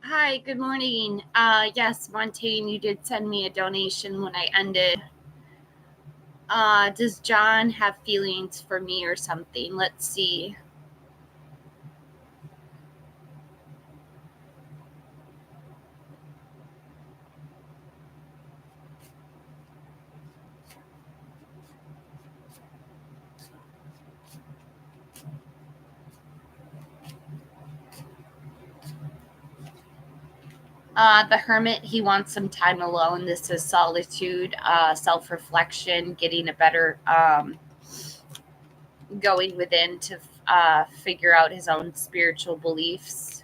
Hi, good morning. Yes, Montaigne, you did send me a donation when I ended. Does John have feelings for me or something? Let's see. The Hermit, he wants some time alone. This is solitude, self-reflection, getting a better, going within to figure out his own spiritual beliefs.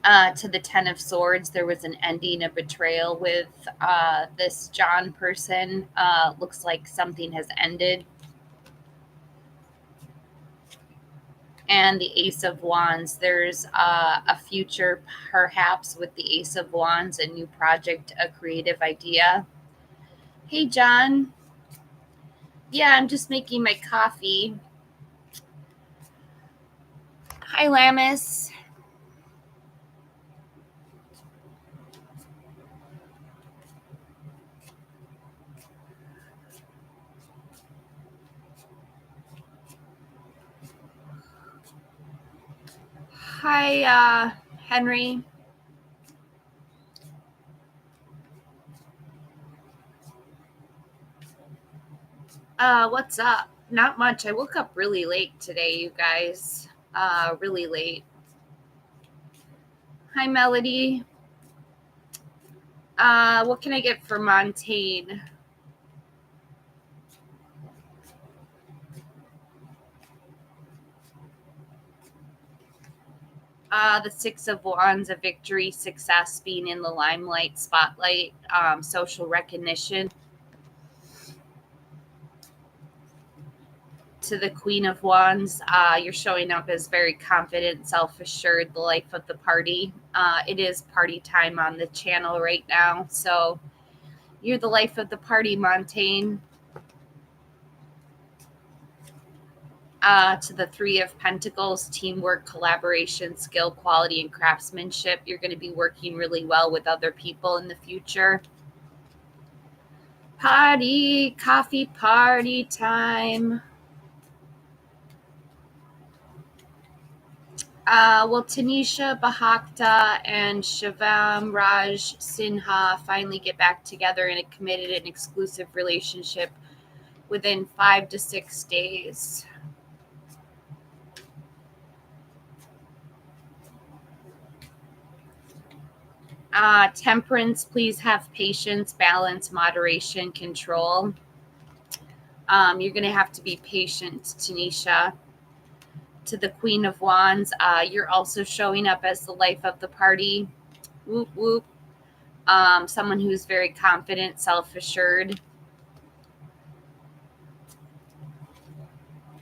To the Ten of Swords, there was an ending, a betrayal with this John person. Looks like something has ended. And the Ace of Wands, there's a future perhaps with the Ace of Wands, a new project, a creative idea. Hey, John. Yeah, I'm just making my coffee. Hi, Lamis. Hi, Henry. What's up? Not much. I woke up really late today, you guys. Really late. Hi, Melody. What can I get for Montaigne? The Six of Wands, a victory, success, being in the limelight, spotlight, social recognition. To the Queen of Wands, you're showing up as very confident, self-assured, the life of the party. It is party time on the channel right now, so you're the life of the party, Montaigne. To the Three of Pentacles, teamwork, collaboration, skill, quality, and craftsmanship. You're going to be working really well with other people in the future. Party, coffee party time. Well, Tanisha Bahakta and Shivam Raj Sinha finally get back together in a committed and exclusive relationship within 5 to 6 days. Temperance, please have patience, balance, moderation, control. You're going to have to be patient, Tanisha. To the Queen of Wands, you're also showing up as the life of the party. Whoop, whoop. Someone who's very confident, self-assured.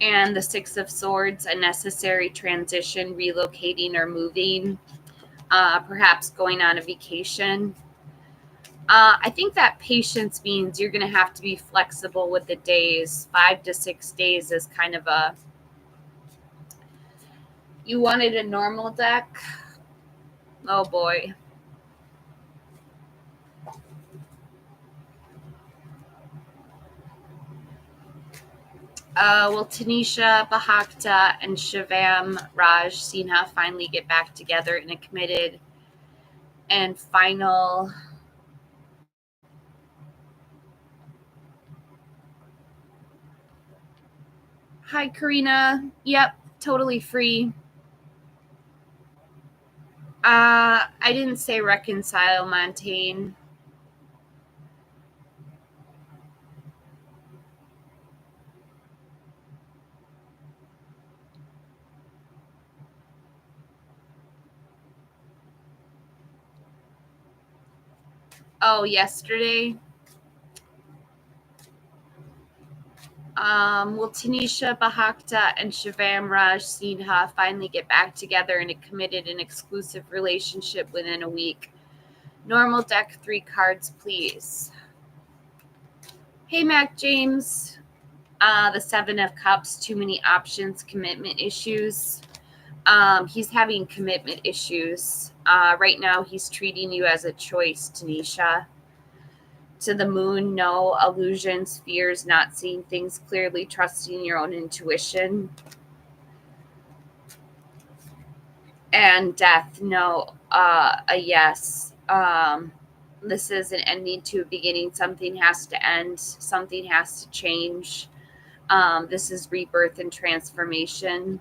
And the Six of Swords, a necessary transition, relocating or moving, perhaps going on a vacation. I think that patience means you're going to have to be flexible with the days. 5 to 6 days is kind of a... You wanted a normal deck? Oh boy. Well, Tanisha Bahakta and Shivam Raj Sinha finally get back together in a committed and final... Hi, Karina. Yep, totally free. I didn't say reconcile, Montaigne. Oh, yesterday? Will Tanisha Bahakta and Shivam Raj Sinha finally get back together in a committed and exclusive relationship within a week? Normal deck 3 cards, please. Hey, Mac James. The Seven of Cups, too many options, commitment issues. He's having commitment issues. Right now, he's treating you as a choice, Tanisha. To the moon, no illusions, fears, not seeing things clearly, trusting your own intuition. And death, no, a yes. This is an ending to a beginning. Something has to end, something has to change. This is rebirth and transformation.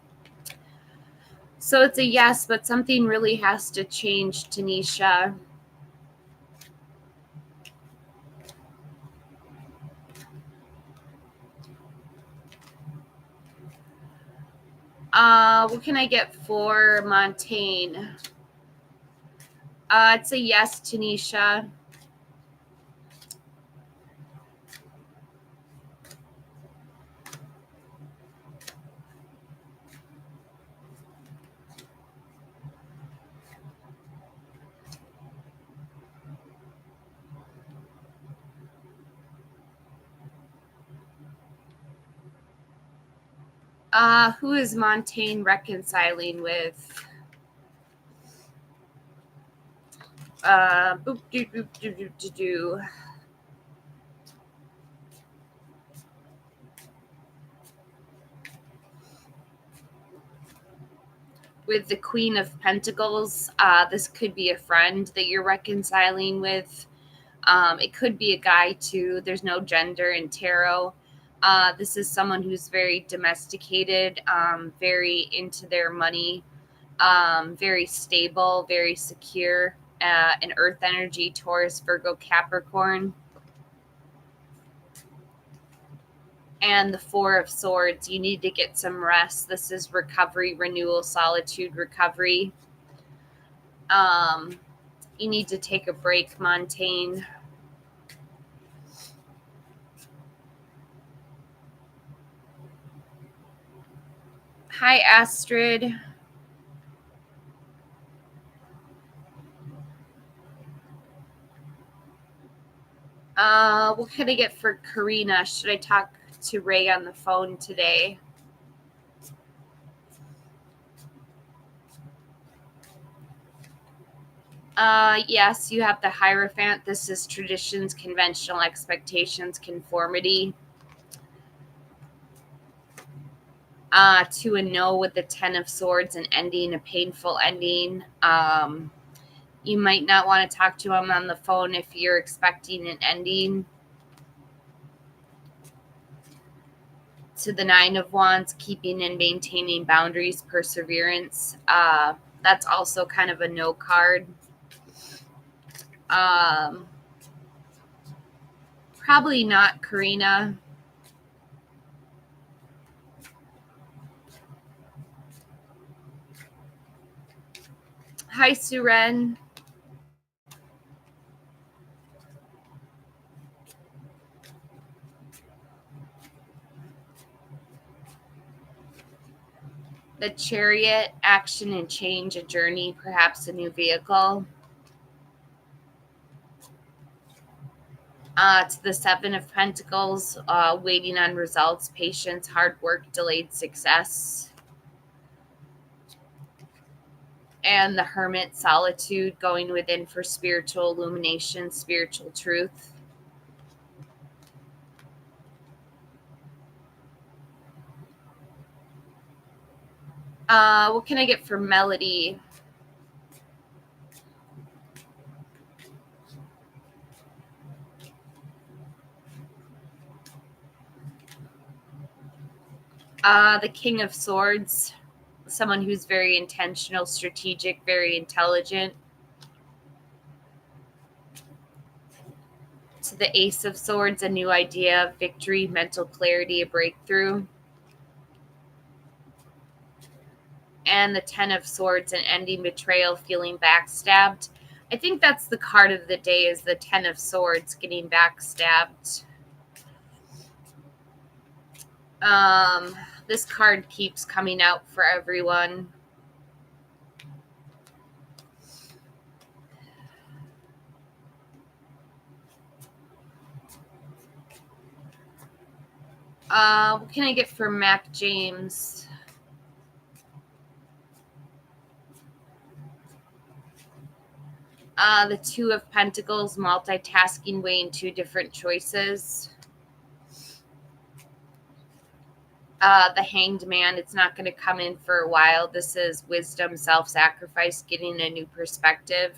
So it's a yes, but something really has to change, Tanisha. What can I get for Montaigne? It's a yes, Tanisha. Who is Montaigne reconciling with? Boop, doo, doo, doo, doo, doo, doo. With the Queen of Pentacles, this could be a friend that you're reconciling with. It could be a guy too. There's no gender in tarot. This is someone who's very domesticated, very into their money, very stable, very secure. An earth energy, Taurus, Virgo, Capricorn. And the Four of Swords, you need to get some rest. This is recovery, renewal, solitude, recovery. You need to take a break, Montaigne. Hi, Astrid. What can I get for Karina? Should I talk to Ray on the phone today? Yes, you have the Hierophant. This is traditions, conventional expectations, conformity. To a no with the Ten of Swords, an ending, a painful ending. You might not want to talk to him on the phone if you're expecting an ending. To the Nine of Wands, keeping and maintaining boundaries, perseverance. That's also kind of a no card. Probably not, Karina. Hi, Suren. The Chariot, action and change, a journey, perhaps a new vehicle. To the Seven of Pentacles, waiting on results, patience, hard work, delayed success. And the Hermit, solitude, going within for spiritual illumination, spiritual truth. What can I get for Melody? The King of Swords, someone who's very intentional, strategic, very intelligent. To the Ace of Swords, a new idea, victory, mental clarity, a breakthrough. And the Ten of Swords, an ending, betrayal, feeling backstabbed. I think that's the card of the day, is the Ten of Swords, getting backstabbed. This card keeps coming out for everyone. What can I get for Mac James? The Two of Pentacles, multitasking, weighing two different choices. The Hanged Man, it's not going to come in for a while. This is wisdom, self-sacrifice, getting a new perspective.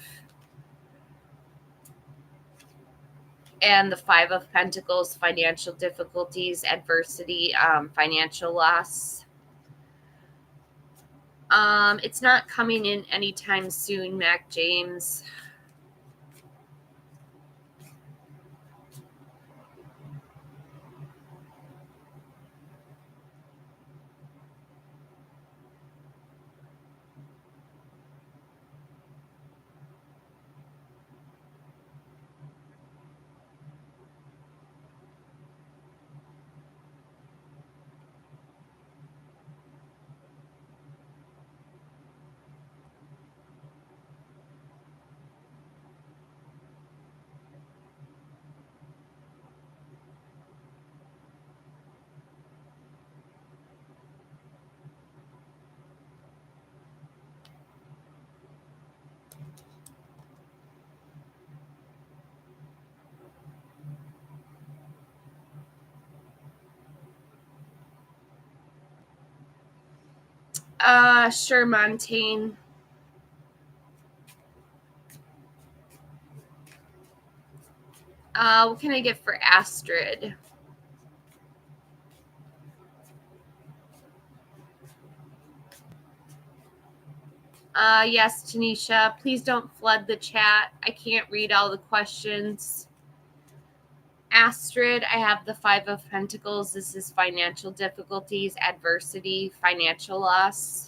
And the Five of Pentacles, financial difficulties, adversity, financial loss. It's not coming in anytime soon, Mac James. Sure, Montaigne. What can I get for Astrid? Yes, Tanisha, please don't flood the chat. I can't read all the questions. Astrid, I have the Five of Pentacles. This is financial difficulties, adversity, financial loss.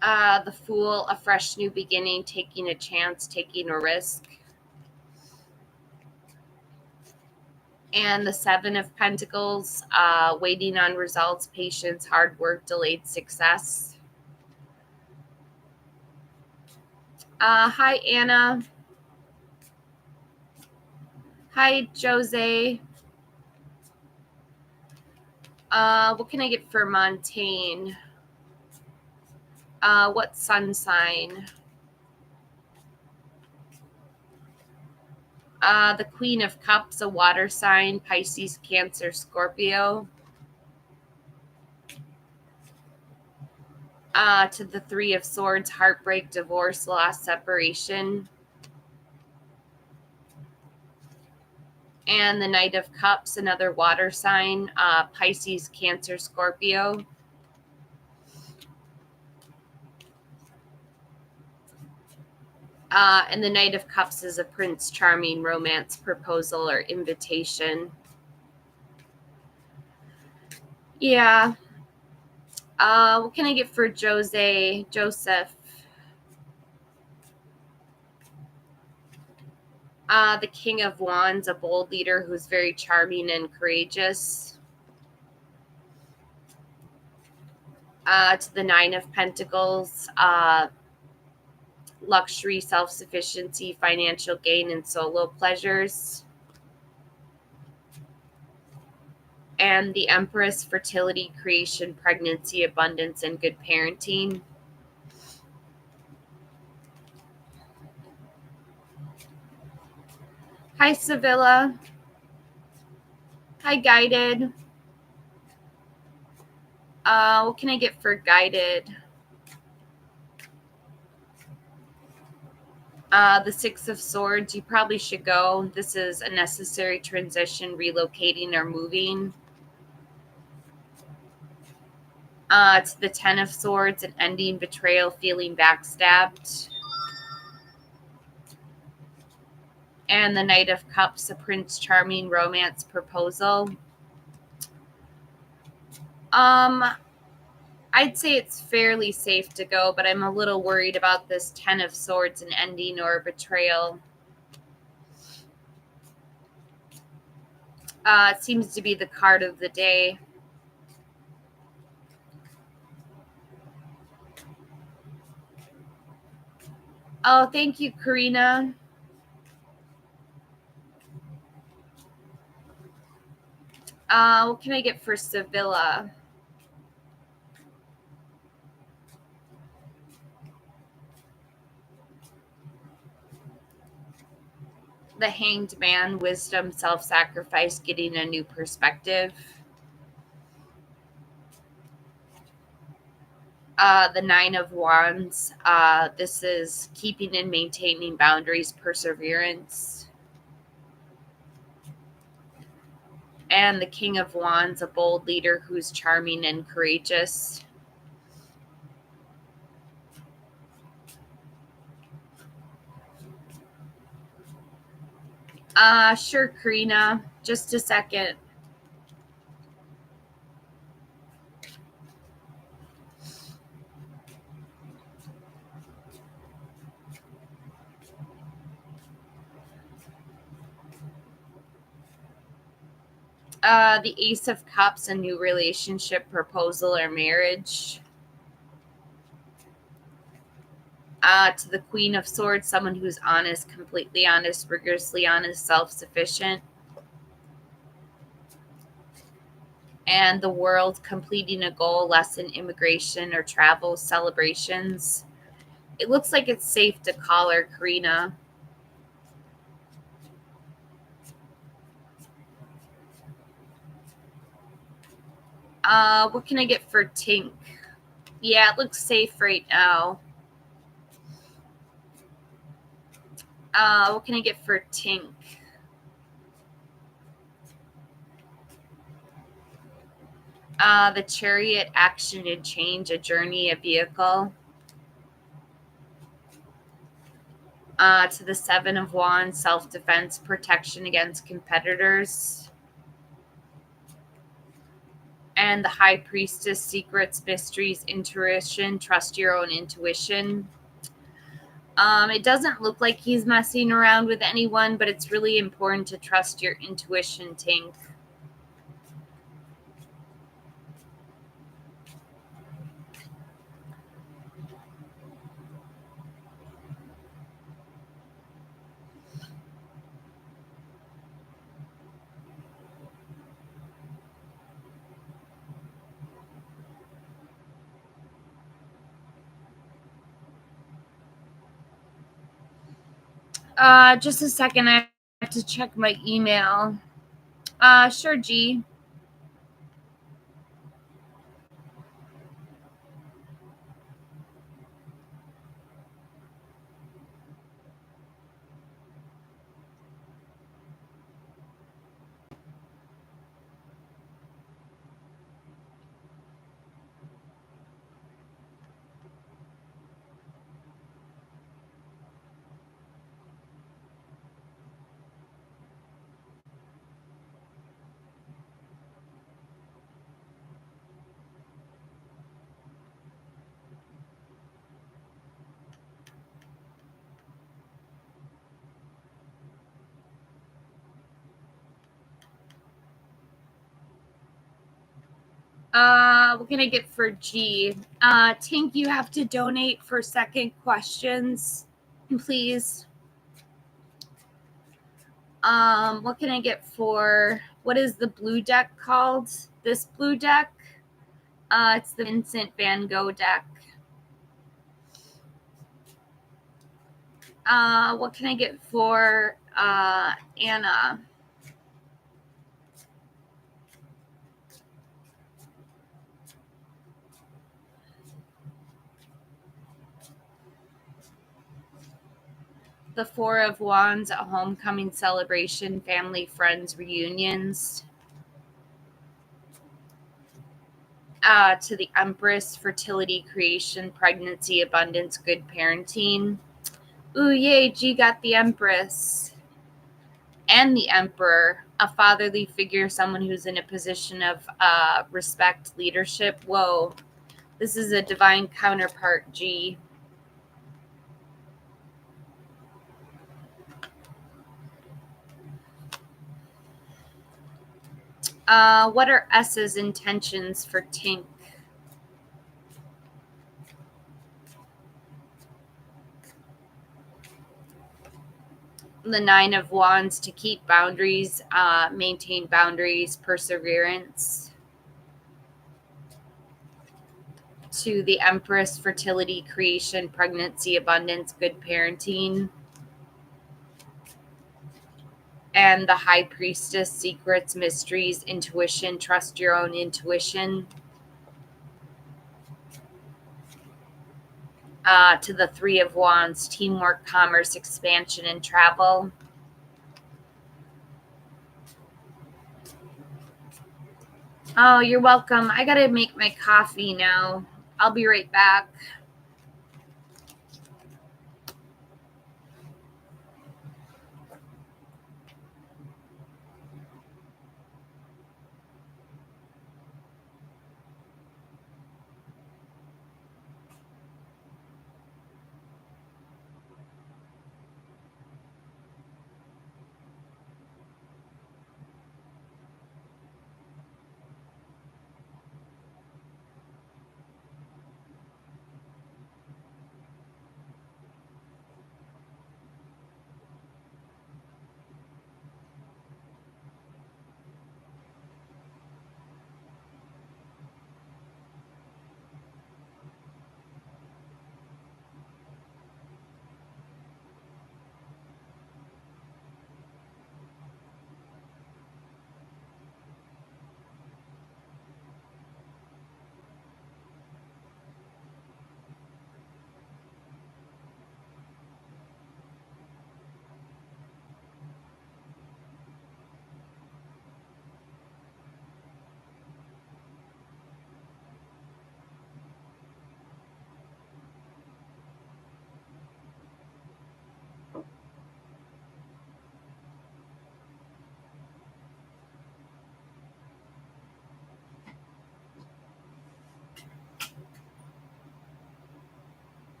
The Fool, a fresh new beginning, taking a chance, taking a risk. And the Seven of Pentacles, waiting on results, patience, hard work, delayed success. Hi, Anna. Hi, Jose. What can I get for Montaigne? What sun sign? The Queen of Cups, a water sign, Pisces, Cancer, Scorpio. To the Three of Swords, heartbreak, divorce, loss, separation. And the Knight of Cups, another water sign, Pisces, Cancer, Scorpio. And the Knight of Cups is a Prince Charming, romance, proposal, or invitation. Yeah. What can I get for Joseph? The King of Wands, a bold leader who's very charming and courageous. To the Nine of Pentacles, luxury, self-sufficiency, financial gain, and solo pleasures. And the Empress, fertility, creation, pregnancy, abundance, and good parenting. Hi, Sevilla. Hi, Guided. What can I get for Guided? The Six of Swords, you probably should go. This is a necessary transition, relocating or moving. It's the Ten of Swords, an ending, betrayal, feeling backstabbed. And the Knight of Cups, a Prince Charming, romance, proposal. I'd say it's fairly safe to go, but I'm a little worried about this Ten of Swords, an ending or a betrayal. It seems to be the card of the day. Oh, thank you, Karina. What can I get for Sevilla? The Hanged Man, wisdom, self-sacrifice, getting a new perspective. The Nine of Wands, this is keeping and maintaining boundaries, perseverance. And the King of Wands, a bold leader who's charming and courageous. Sure, Karina. Just a second. The Ace of Cups, a new relationship, proposal, or marriage. To the Queen of Swords, someone who's honest, completely honest, rigorously honest, self-sufficient. And the World, completing a goal, lesson, immigration, or travel, celebrations. It looks like it's safe to call her, Karina. What can I get for Tink? Yeah, it looks safe right now. What can I get for Tink? The Chariot, action and change, a journey, a vehicle. To the Seven of Wands, self-defense, protection against competitors. And the High Priestess, secrets, mysteries, intuition, trust your own intuition. It doesn't look like he's messing around with anyone, but it's really important to trust your intuition, Tink. Just a second. I have to check my email. Sure, G. What can I get for G? Tink, you have to donate for second questions, please. What can I get for, what is the blue deck called? This blue deck? It's the Vincent Van Gogh deck. What can I get for Anna? The Four of Wands, a homecoming celebration, family, friends, reunions. To the Empress, fertility, creation, pregnancy, abundance, good parenting. Ooh, yay, G got the Empress. And the Emperor, a fatherly figure, someone who's in a position of respect, leadership. Whoa, this is a divine counterpart, G. What are S's intentions for Tink? The Nine of Wands, to keep boundaries, maintain boundaries, perseverance. To the Empress, fertility, creation, pregnancy, abundance, good parenting. And the High Priestess, secrets, mysteries, intuition, trust your own intuition. To the Three of Wands, teamwork, commerce, expansion, and travel. Oh, you're welcome. I gotta make my coffee now. I'll be right back.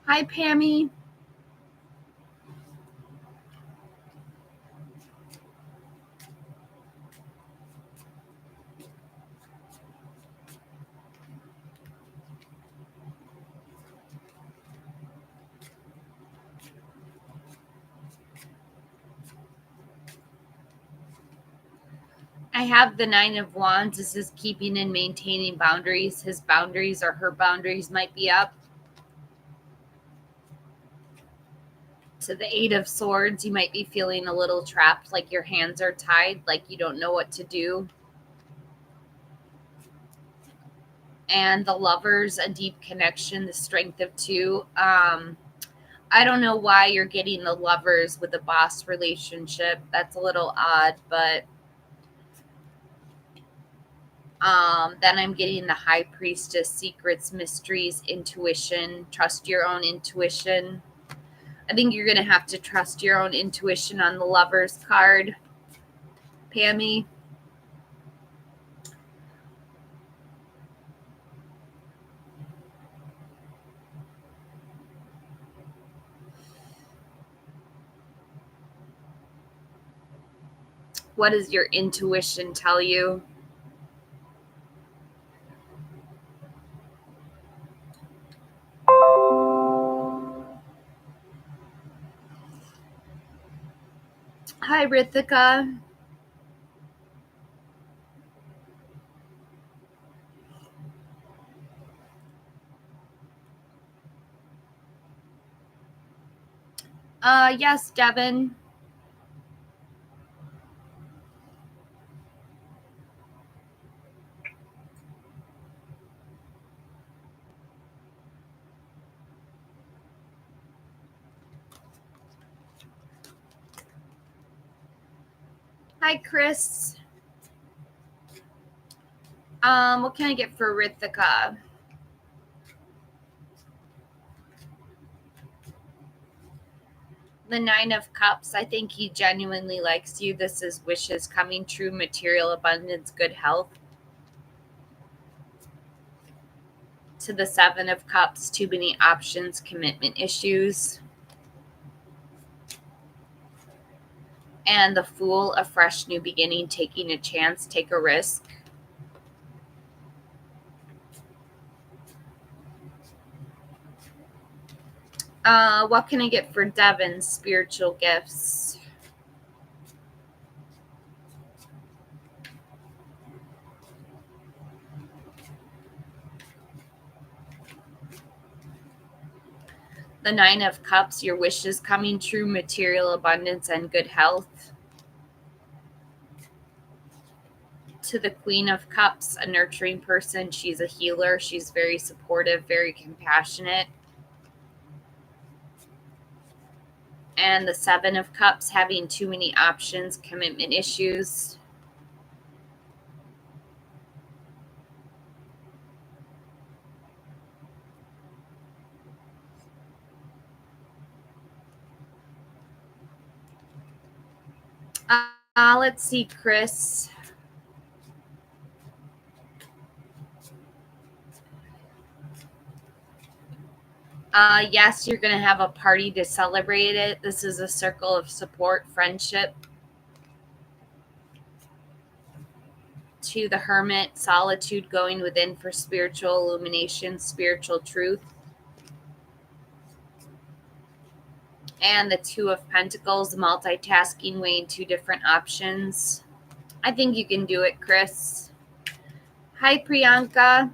Hi, Pammy. I have the Nine of Wands. This is keeping and maintaining boundaries. His boundaries or her boundaries might be up. To the Eight of Swords, you might be feeling a little trapped, like your hands are tied, like you don't know what to do. And the Lovers, a deep connection, the Strength of Two. I don't know why you're getting the Lovers with a boss relationship. That's a little odd, but then I'm getting the High Priestess, secrets, mysteries, intuition, trust your own intuition. I think you're going to have to trust your own intuition on the Lovers card, Pammy. What does your intuition tell you? Hi, Rithika. Yes, Devin. Hi, Chris. What can I get for Rithika? The Nine of Cups, I think he genuinely likes you. This is wishes coming true, material abundance, good health. To the Seven of Cups, too many options, commitment issues. And the Fool, a fresh new beginning, taking a chance, take a risk. What can I get for Devon's spiritual gifts? The Nine of Cups, your wishes coming true, material abundance, and good health. To the Queen of Cups, a nurturing person. She's a healer. She's very supportive, very compassionate. And the Seven of Cups, having too many options, commitment issues. Let's see, Chris. Yes, you're going to have a party to celebrate it. This is a circle of support, friendship. To the Hermit, solitude, going within for spiritual illumination, spiritual truth. And the Two of Pentacles, multitasking, weighing two different options. I think you can do it, Chris. Hi, Priyanka.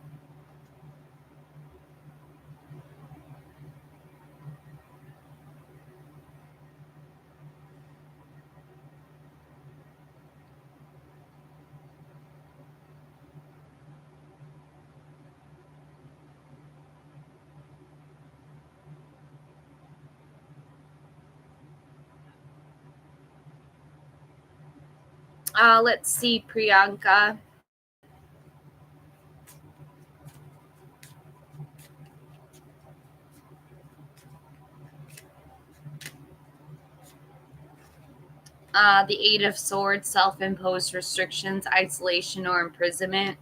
Let's see, Priyanka. The Eight of Swords, self-imposed restrictions, isolation, or imprisonment.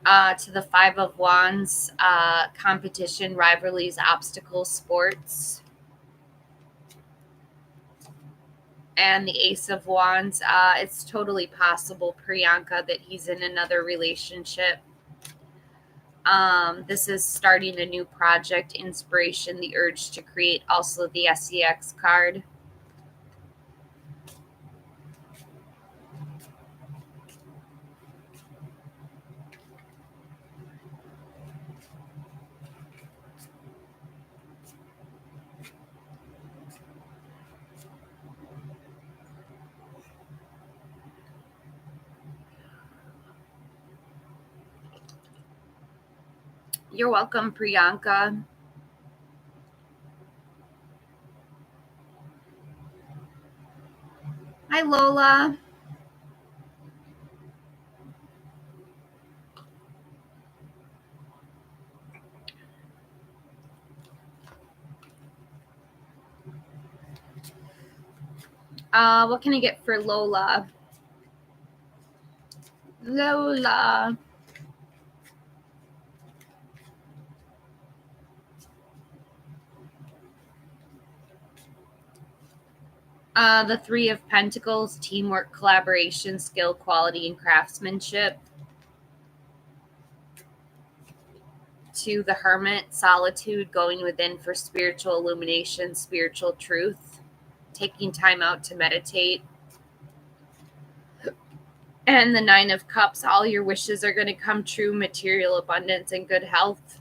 To the Five of Wands, competition, rivalries, obstacles, sports. And the Ace of Wands, it's totally possible, Priyanka, that he's in another relationship. This is starting a new project, inspiration, the urge to create, also the SEX card. You're welcome, Priyanka. Hi, Lola. What can I get for Lola? Lola. The Three of Pentacles, teamwork, collaboration, skill, quality, and craftsmanship. To the Hermit, solitude, going within for spiritual illumination, spiritual truth, taking time out to meditate. And the Nine of Cups, all your wishes are going to come true, material abundance and good health.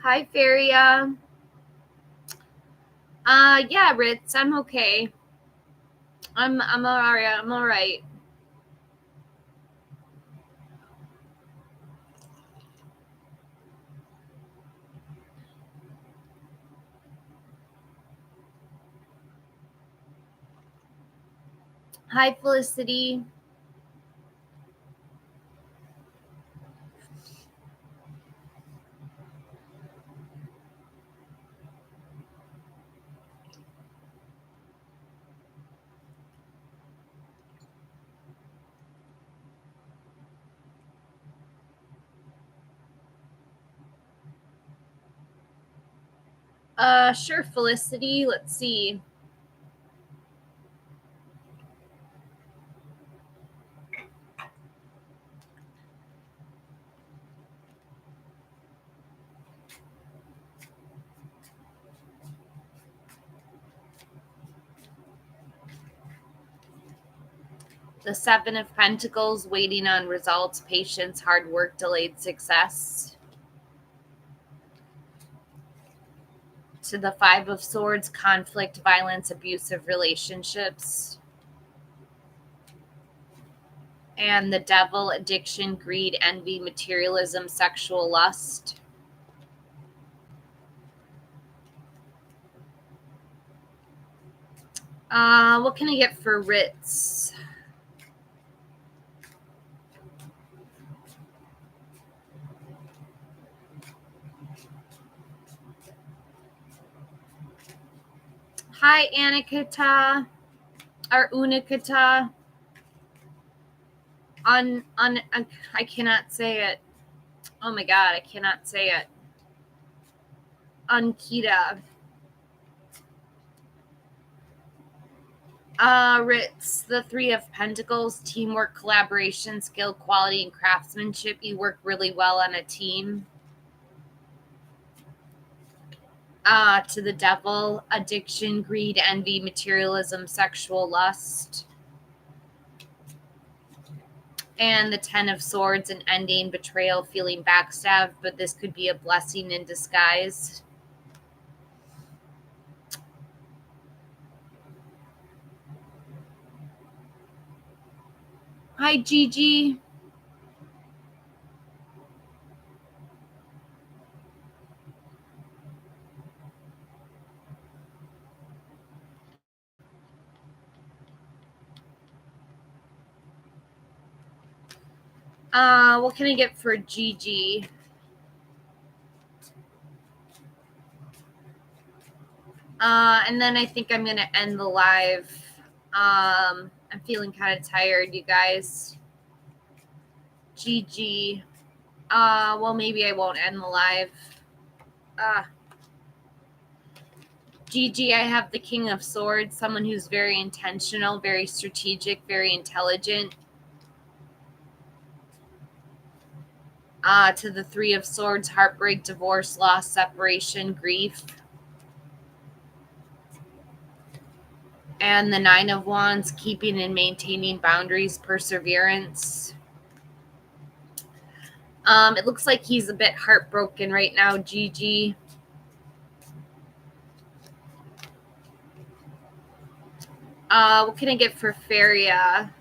Hi, Feria. Yeah, Ritz, I'm okay. I'm all right. I'm all right. Hi, Felicity. Sure, Felicity. Let's see. The Seven of Pentacles, waiting on results, patience, hard work, delayed success. To the Five of Swords, conflict, violence, abusive relationships. And the Devil, addiction, greed, envy, materialism, sexual lust. What can I get for Ritz? Hi, Anikita, or Unikita. I cannot say it. Oh my god, I cannot say it. Ankita. Ritz, the Three of Pentacles, teamwork, collaboration, skill, quality, and craftsmanship. You work really well on a team. To the Devil, addiction, greed, envy, materialism, sexual lust. And the Ten of Swords, an ending, betrayal, feeling backstabbed, but this could be a blessing in disguise. Hi, Gigi. What can I get for Gigi? And then I think I'm going to end the live. I'm feeling kind of tired, you guys. Gigi. Well, maybe I won't end the live. Gigi, I have the King of Swords, someone who's very intentional, very strategic, very intelligent. To the Three of Swords, heartbreak, divorce, loss, separation, grief. And the Nine of Wands, keeping and maintaining boundaries, perseverance. It looks like he's a bit heartbroken right now, Gigi. What can I get for Feria?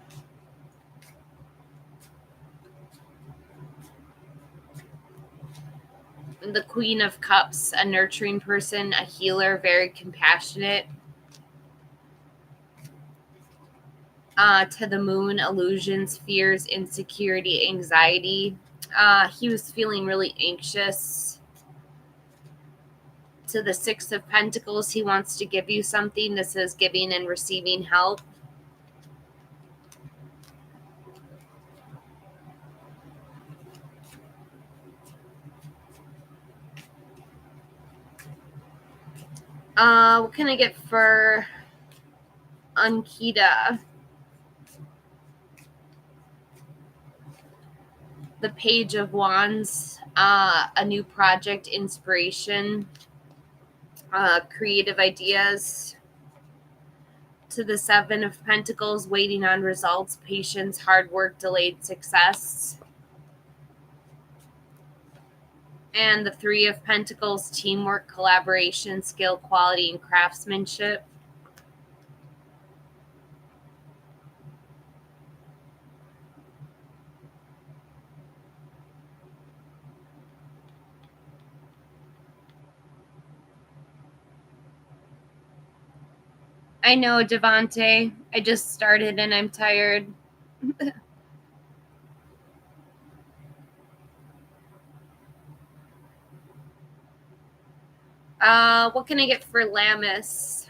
The Queen of Cups, a nurturing person, a healer, very compassionate. To the Moon, illusions, fears, insecurity, anxiety. He was feeling really anxious. To the Six of Pentacles, he wants to give you something. This is giving and receiving help. What can I get for Ankita? The Page of Wands, a new project, inspiration, creative ideas. To the Seven of Pentacles, waiting on results, patience, hard work, delayed success. And the Three of Pentacles, teamwork, collaboration, skill, quality, and craftsmanship. I know, Devante. I just started and I'm tired. What can I get for Lammas?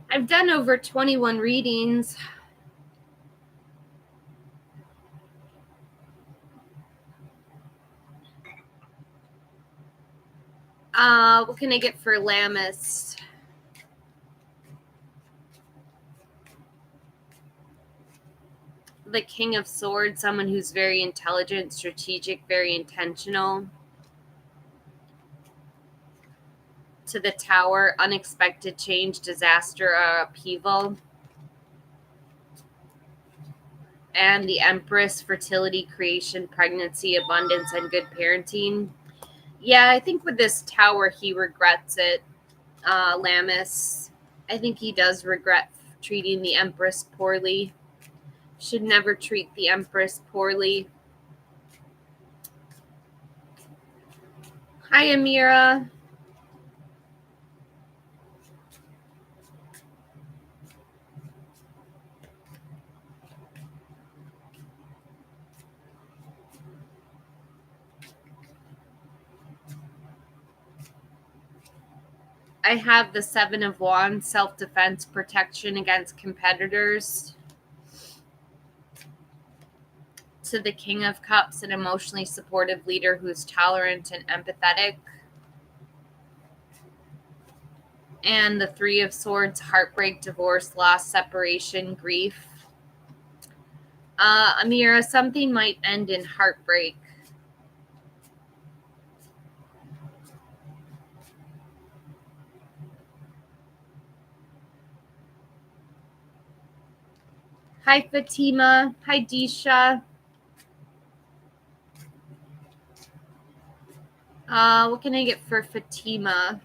I've done over 21 readings. What can I get for Lammas? The King of Swords, someone who's very intelligent, strategic, very intentional. To the Tower, unexpected change, disaster, or upheaval. And the Empress, fertility, creation, pregnancy, abundance, and good parenting. Yeah, I think with this Tower, he regrets it. Lammas, I think he does regret treating the Empress poorly. Should never treat the Empress poorly. Hi, Amira. I have the Seven of Wands, self-defense, protection against competitors. To the King of Cups, an emotionally supportive leader who's tolerant and empathetic. And the Three of Swords, heartbreak, divorce, loss, separation, grief. Amira, something might end in heartbreak. Hi, Fatima. Hi, Disha. What can I get for Fatima?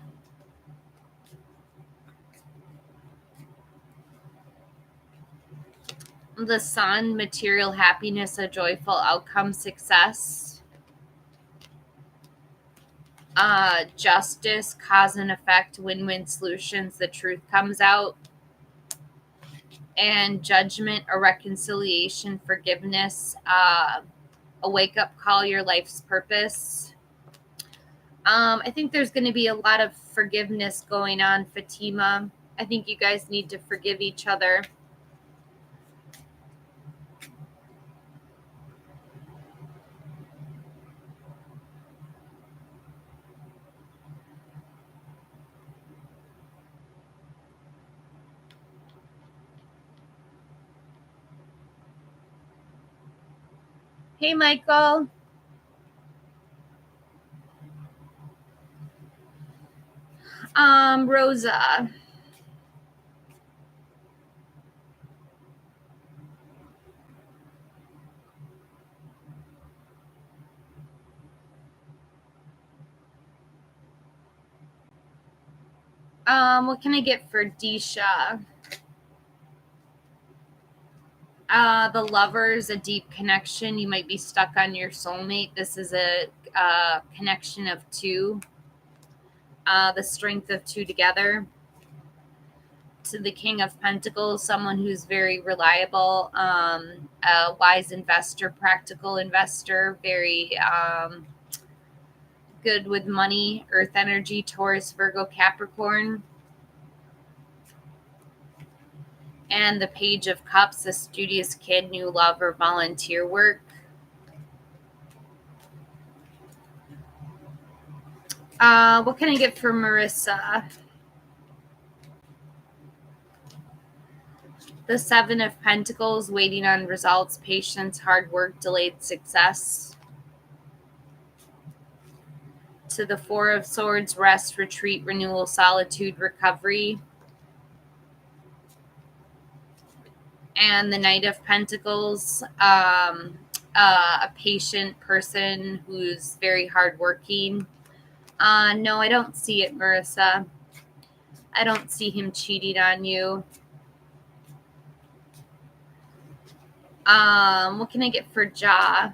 The Sun, material happiness, a joyful outcome, success. Justice, cause and effect, win-win solutions, the truth comes out. And Judgment, a reconciliation, forgiveness, a wake-up call, your life's purpose. I think there's going to be a lot of forgiveness going on, Fatima. I think you guys need to forgive each other. Hey, Michael. Rosa. What can I get for Disha? The Lovers, a deep connection. You might be stuck on your soulmate. This is a connection of two. The strength of two together. To the King of Pentacles, someone who's very reliable, a wise investor, practical investor, very good with money, Earth energy, Taurus, Virgo, Capricorn. And the Page of Cups, a studious kid, new love, or volunteer work. What can I get for Marissa? The Seven of Pentacles, waiting on results, patience, hard work, delayed success. To the Four of Swords, rest, retreat, renewal, solitude, recovery. And the Knight of Pentacles, a patient person who's very hardworking. No, I don't see it, Marissa. I don't see him cheating on you. What can I get for Ja?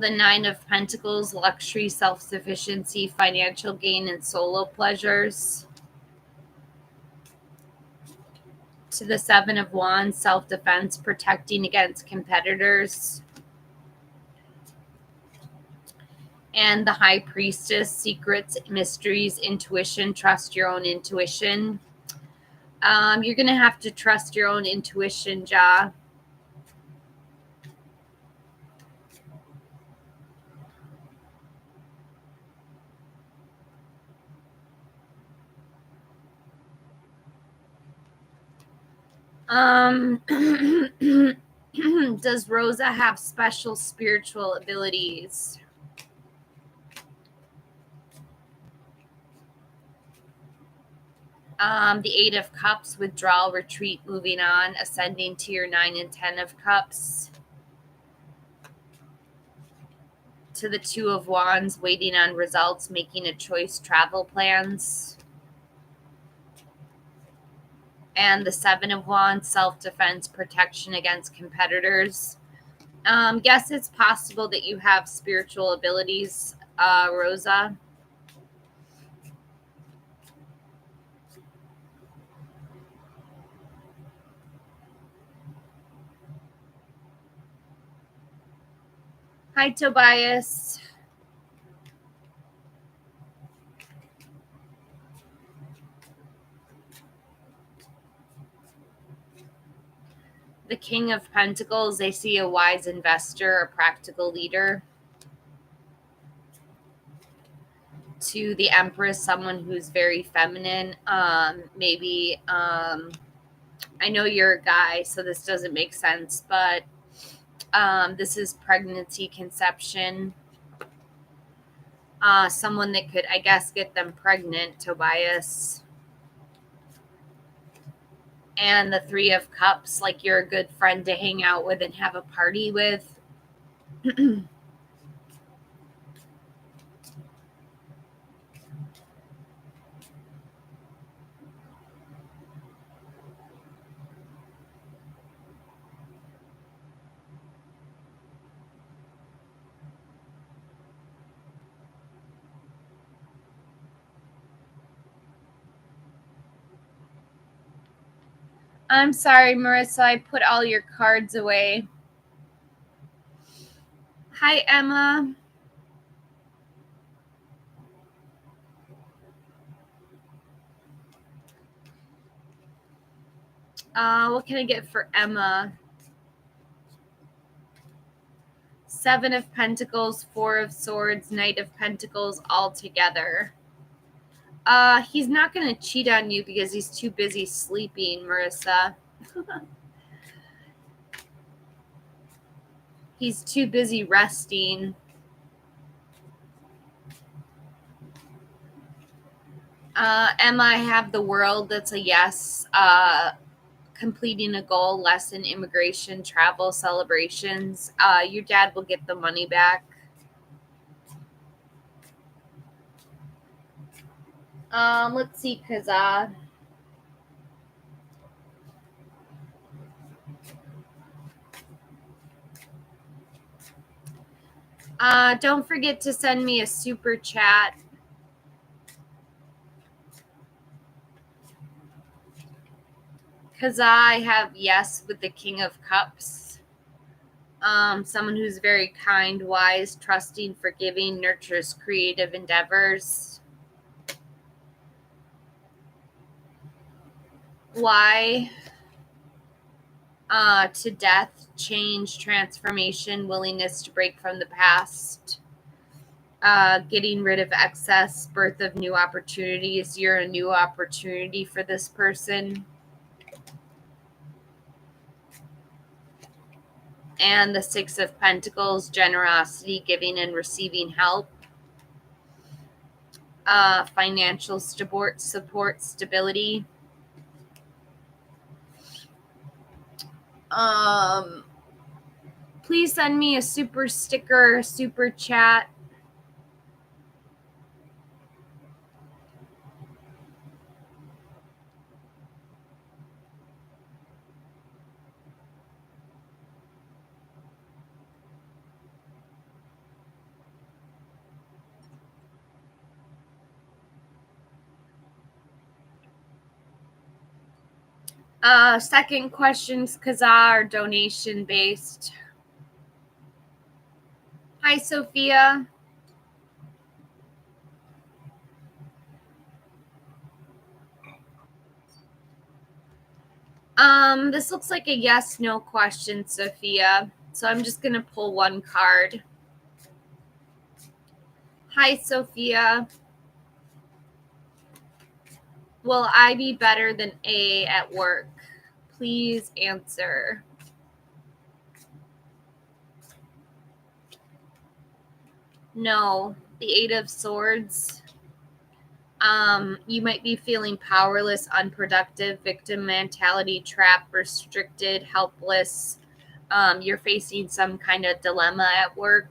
The Nine of Pentacles, luxury, self-sufficiency, financial gain, and solo pleasures. To the Seven of Wands, self-defense, protecting against competitors. And the High Priestess, secrets, mysteries, intuition, trust your own intuition. You're going to have to trust your own intuition, Ja. Does Rosa have special spiritual abilities? The Eight of Cups, withdrawal, retreat, moving on, ascending to your 9 and 10 of Cups. To the Two of Wands, waiting on results, making a choice, travel plans. And the Seven of Wands, self-defense, protection against competitors. Guess it's possible that you have spiritual abilities, Rosa. Hi, Tobias. The King of Pentacles, they see a wise investor, a practical leader. To the Empress, someone who's very feminine. Maybe, I know you're a guy, so this doesn't make sense, but this is pregnancy, conception. Someone that could, I guess, get them pregnant, Tobias. And the Three of Cups, like you're a good friend to hang out with and have a party with. I'm sorry, Marissa, I put all your cards away. Hi, Emma. What can I get for Emma? Seven of Pentacles, Four of Swords, Knight of Pentacles all together. He's not going to cheat on you because he's too busy sleeping, Marissa. He's too busy resting. Emma, I have the World. That's a yes. Completing a goal, lesson, immigration, travel, celebrations. Your dad will get the money back. Let's see, Kaza. Don't forget to send me a super chat. Kaza, I have yes with the King of Cups. Someone who's very kind, wise, trusting, forgiving, nurtures creative endeavors. Why? To death, change, transformation, willingness to break from the past. Getting rid of excess, birth of new opportunities. You're a new opportunity for this person. And the Six of Pentacles, generosity, giving and receiving help. Financial support, stability. Please send me a super sticker, super chat. Second questions, Kazaa, are donation based. Hi, Sophia. This looks like a yes/no question, Sophia. So I'm just gonna pull one card. Hi, Sophia. Will I be better than A at work? Please answer. No. The Eight of Swords. You might be feeling powerless, unproductive, victim mentality, trapped, restricted, helpless. You're facing some kind of dilemma at work.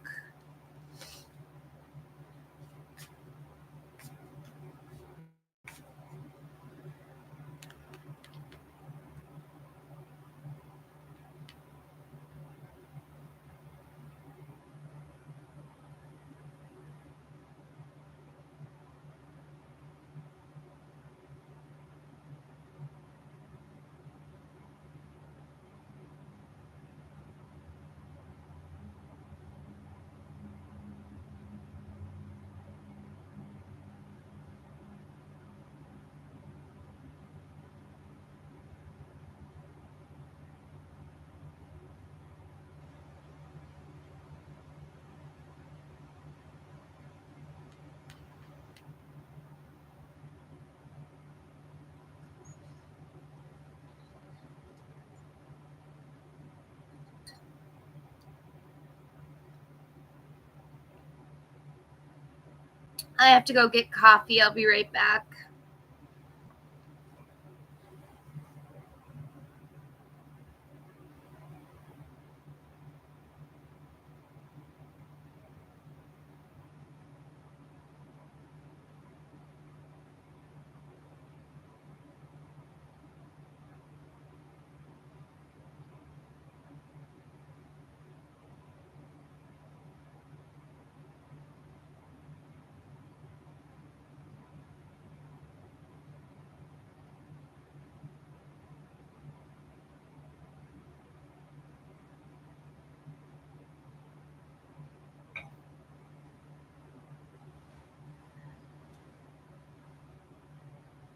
I have to go get coffee. I'll be right back.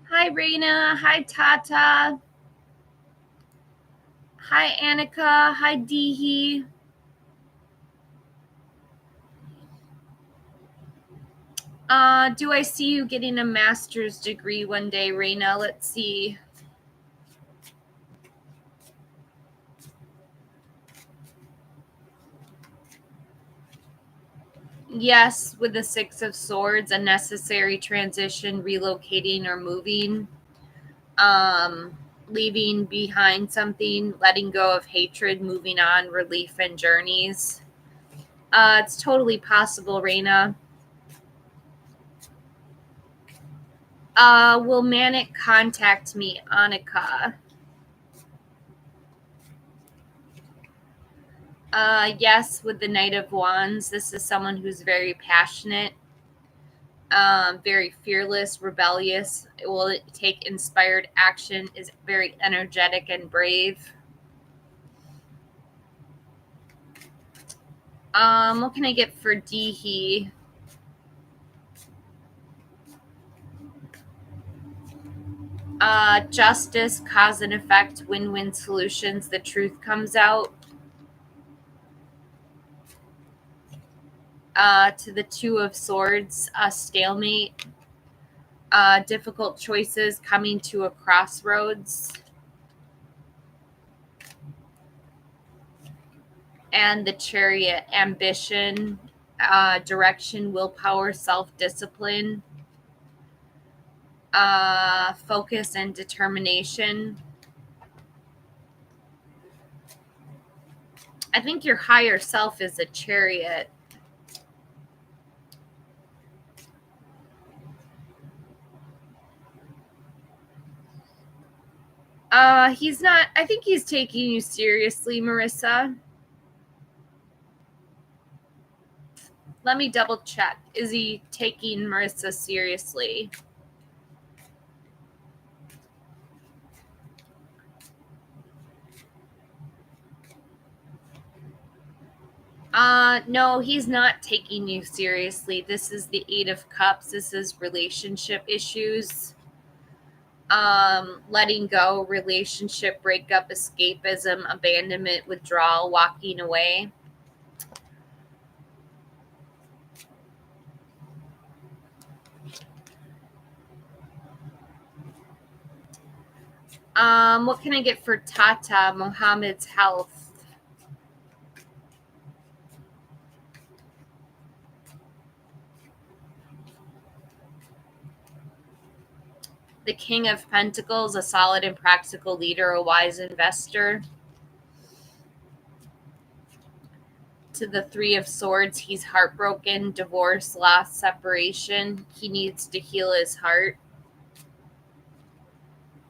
Hi, Raina. Hi, Tata. Hi, Annika. Hi, Dehi. Do I see you getting a master's degree one day, Raina? Let's see. Yes, with the Six of Swords, a necessary transition, relocating or moving, leaving behind something, letting go of hatred, moving on, relief and journeys. It's totally possible, Raina. Will Manic contact me, Annika? Yes, with the Knight of Wands. This is someone who's very passionate, very fearless, rebellious. It will take inspired action, is very energetic and brave. What can I get for Dehi? Justice, cause and effect, win-win solutions. The truth comes out. To the Two of Swords, a stalemate. Difficult choices, coming to a crossroads. And the Chariot, ambition, direction, willpower, self-discipline, focus and determination. I think your higher self is a Chariot. He's not, I think he's taking you seriously, Marissa. Let me double check. Is he taking Marissa seriously? No, he's not taking you seriously. This is the Eight of Cups. This is relationship issues. Letting go, relationship breakup, escapism, abandonment, withdrawal, walking away. What can I get for Tata, Mohammed's health? The King of Pentacles, a solid and practical leader, a wise investor. To the Three of Swords, he's heartbroken, divorce, loss, separation. He needs to heal his heart.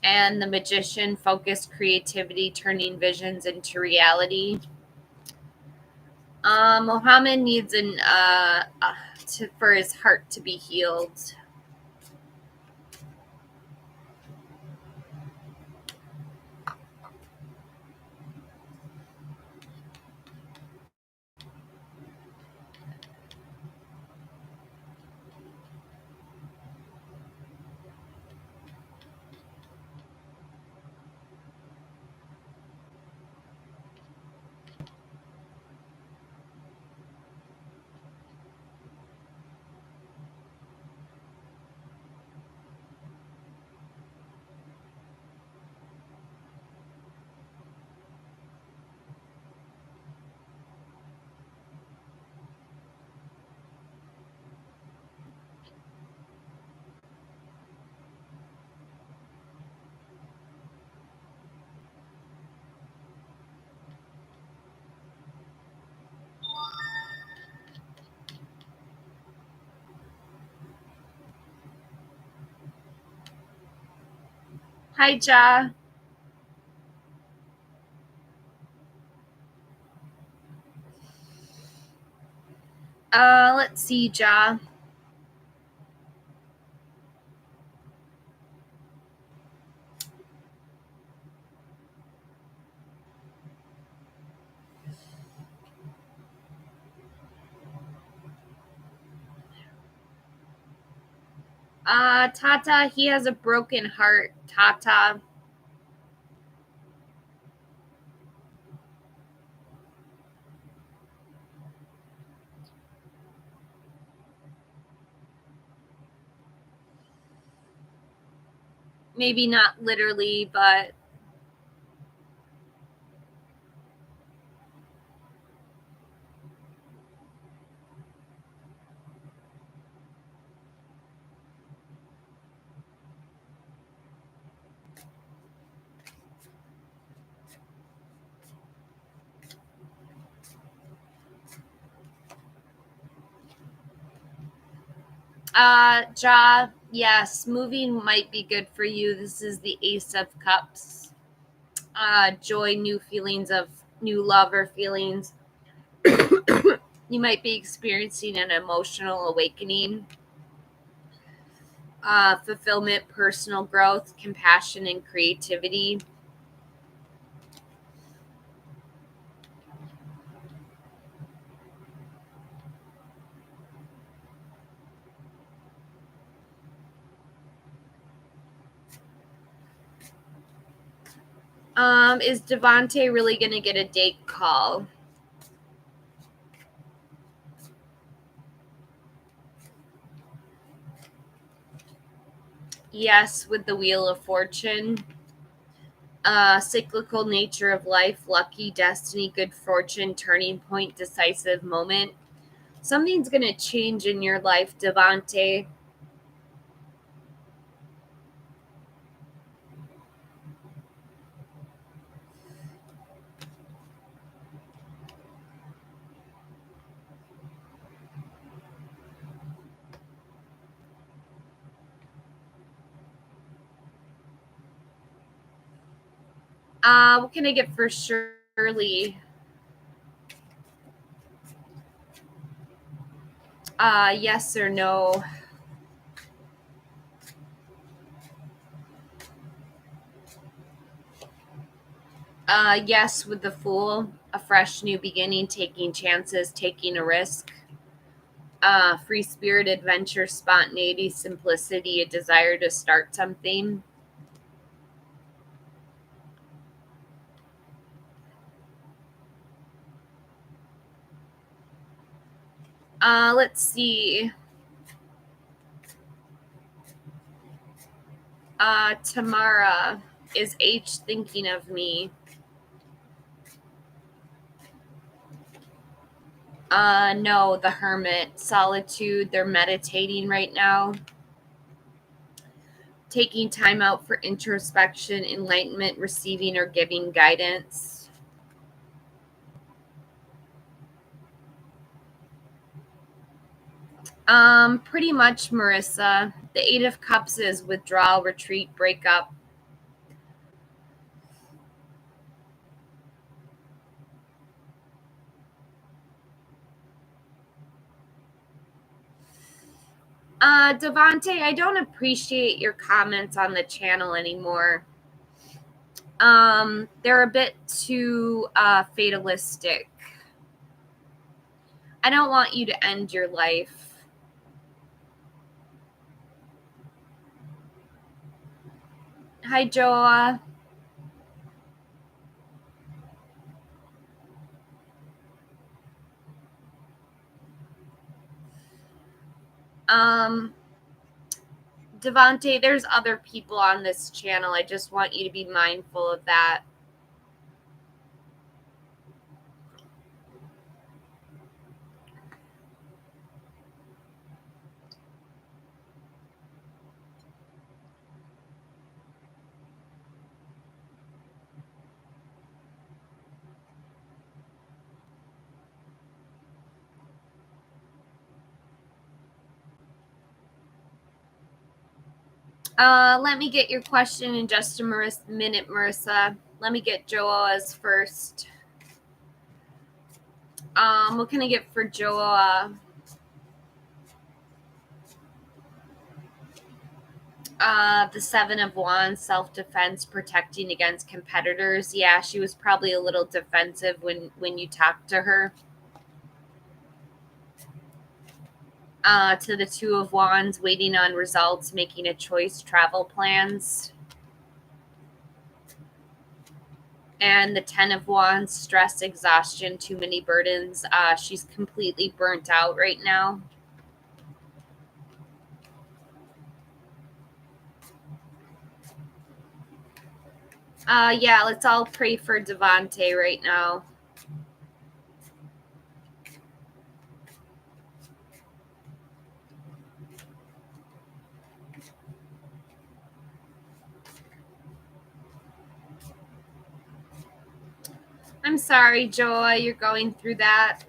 And the Magician, focus, creativity, turning visions into reality. Mohammed needs for his heart to be healed. Hi, Ja. Let's see, Ja. Tata, he has a broken heart. Tata. Maybe not literally, but Ja, yes, moving might be good for you. This is the Ace of Cups. Joy, new feelings of new love or feelings. You might be experiencing an emotional awakening. Fulfillment, personal growth, compassion, and creativity. Is Devante really going to get a date call? Yes, with the Wheel of Fortune. Cyclical nature of life, lucky, destiny, good fortune, turning point, decisive moment. Something's going to change in your life, Devante. What can I get for Shirley? Yes or no? Yes, with the Fool, a fresh new beginning, taking chances, taking a risk. Free spirit, adventure, spontaneity, simplicity, a desire to start something. Let's see. Tamara, is H thinking of me? No, the Hermit, solitude, they're meditating right now. Taking time out for introspection, enlightenment, receiving or giving guidance. Pretty much, Marissa. The Eight of Cups is withdrawal, retreat, breakup. Devante, I don't appreciate your comments on the channel anymore. They're a bit too fatalistic. I don't want you to end your life. Hi, Joa. Devante, there's other people on this channel. I just want you to be mindful of that. Let me get your question in just a minute, Marissa. Let me get Joa's first. What can I get for Joa? The Seven of Wands, self-defense, protecting against competitors. Yeah, she was probably a little defensive when you talked to her. To the Two of Wands, waiting on results, making a choice, travel plans. And the Ten of Wands, stress, exhaustion, too many burdens. She's completely burnt out right now. Yeah, let's all pray for Devante right now. I'm sorry, Joa, you're going through that.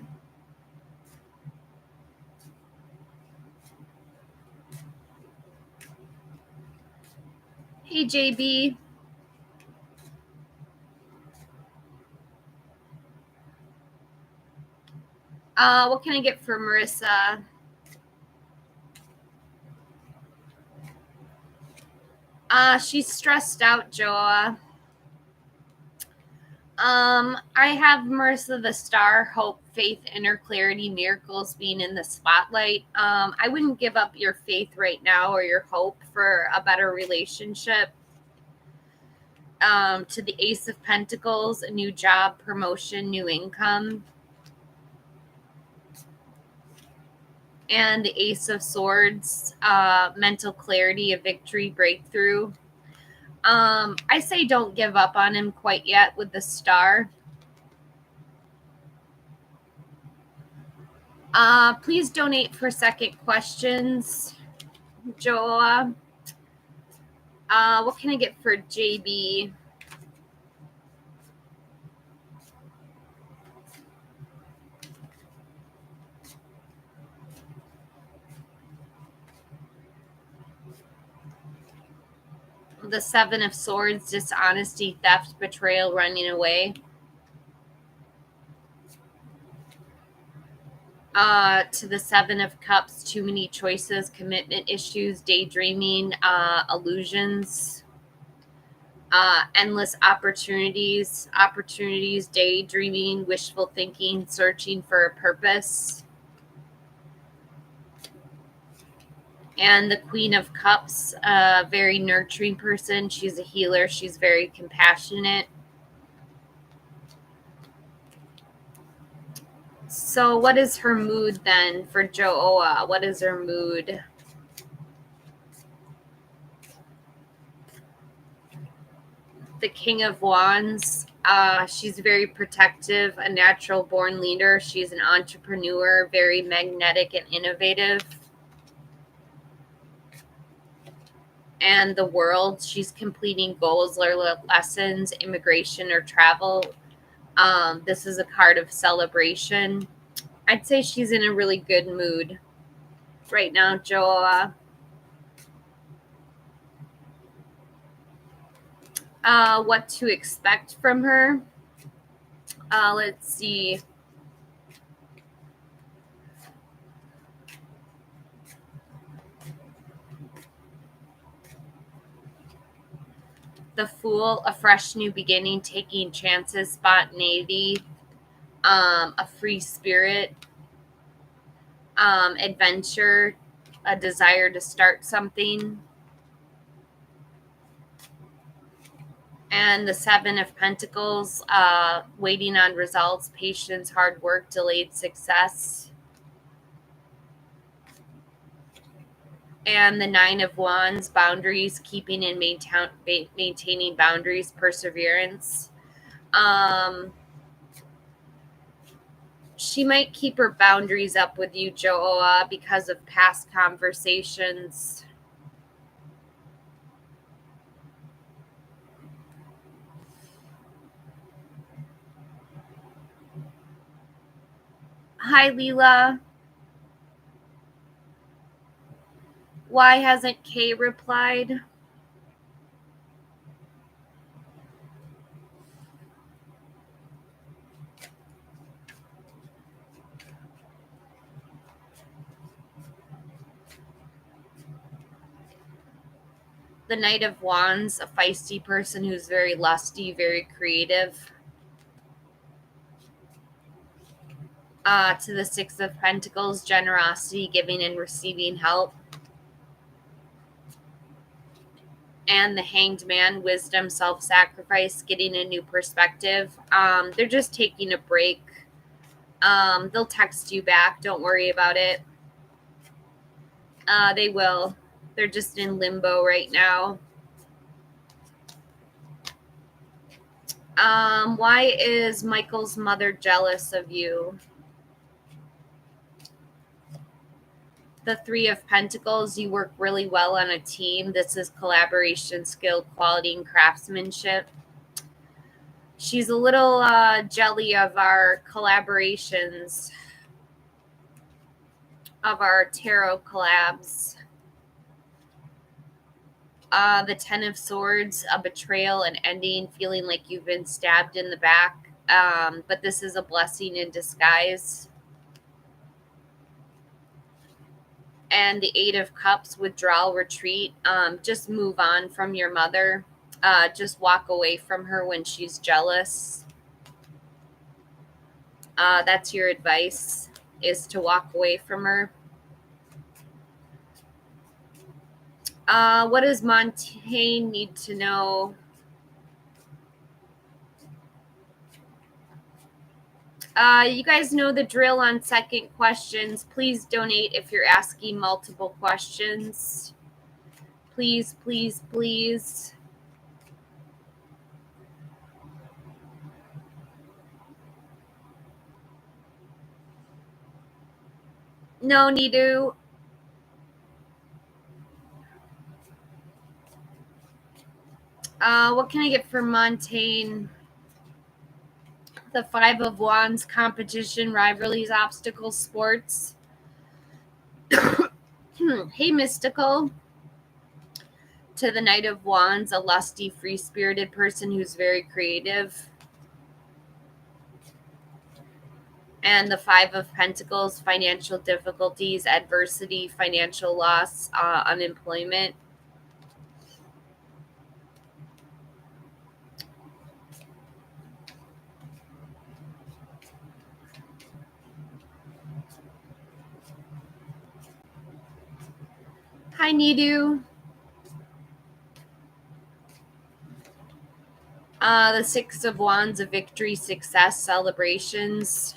Hey, JB. What can I get for Marissa? She's stressed out, Joa. I have Marissa the Star, hope, faith, inner clarity, miracles being in the spotlight. I wouldn't give up your faith right now or your hope for a better relationship. To the Ace of Pentacles, a new job, promotion, new income. And the Ace of Swords, mental clarity, a victory, breakthrough. I say don't give up on him quite yet with the Star. Please donate for second questions, Joa. What can I get for JB? The Seven of Swords, dishonesty, theft, betrayal, running away. To the Seven of Cups, too many choices, commitment issues, daydreaming, illusions. Endless opportunities, daydreaming, wishful thinking, searching for a purpose. And the Queen of Cups, a very nurturing person. She's a healer. She's very compassionate. So what is her mood then for Jo'oa? What is her mood? The King of Wands. She's very protective, a natural born leader. She's an entrepreneur, very magnetic and innovative. And the World, she's completing goals or lessons, immigration or travel. This is a card of celebration. I'd say she's in a really good mood right now, Joa. What to expect from her? Let's see. The Fool, a fresh new beginning, taking chances, spontaneity, a free spirit, adventure, a desire to start something. And the Seven of Pentacles, waiting on results, patience, hard work, delayed success. And the Nine of Wands, boundaries, keeping and maintaining boundaries, perseverance. She might keep her boundaries up with you, Jo'oa, because of past conversations. Hi, Leela. Why hasn't Kay replied? The Knight of Wands, a feisty person who's very lusty, very creative. To the Six of Pentacles, generosity, giving and receiving help. And the Hanged Man, wisdom, self-sacrifice, getting a new perspective. They're just taking a break. They'll text you back. Don't worry about it. They will. They're just in limbo right now. Why is Michael's mother jealous of you? The Three of Pentacles, you work really well on a team. This is collaboration, skill, quality, and craftsmanship. She's a little jelly of our collaborations, of our tarot collabs. The Ten of Swords, a betrayal, an ending, feeling like you've been stabbed in the back. But this is a blessing in disguise. And the Eight of Cups, withdrawal, retreat. Just move on from your mother. Just walk away from her when she's jealous. That's your advice, is to walk away from her. What does Montaigne need to know? You guys know the drill on second questions. Please donate if you're asking multiple questions. Please, please, please. No, Nidu. What can I get for Montaigne? The Five of Wands, competition, rivalries, obstacles, sports. Hey, Mystical. To the Knight of Wands, a lusty, free-spirited person who's very creative. And the Five of Pentacles, financial difficulties, adversity, financial loss, unemployment. Hi, Nidu. The Six of Wands of victory, success, celebrations.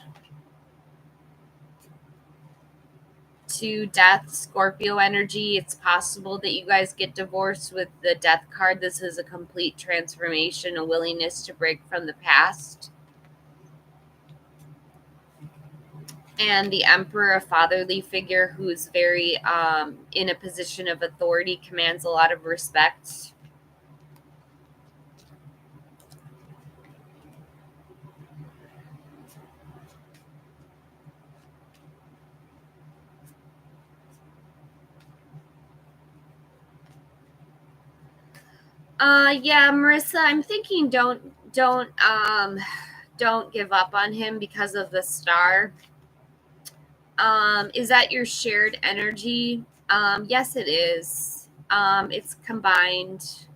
To death, Scorpio energy. It's possible that you guys get divorced with the death card. This is a complete transformation, a willingness to break from the past. And the Emperor, a fatherly figure who's very in a position of authority, commands a lot of respect. Yeah, Marissa, I'm thinking don't give up on him because of the star. Is that your shared energy? Yes, it is. It's combined,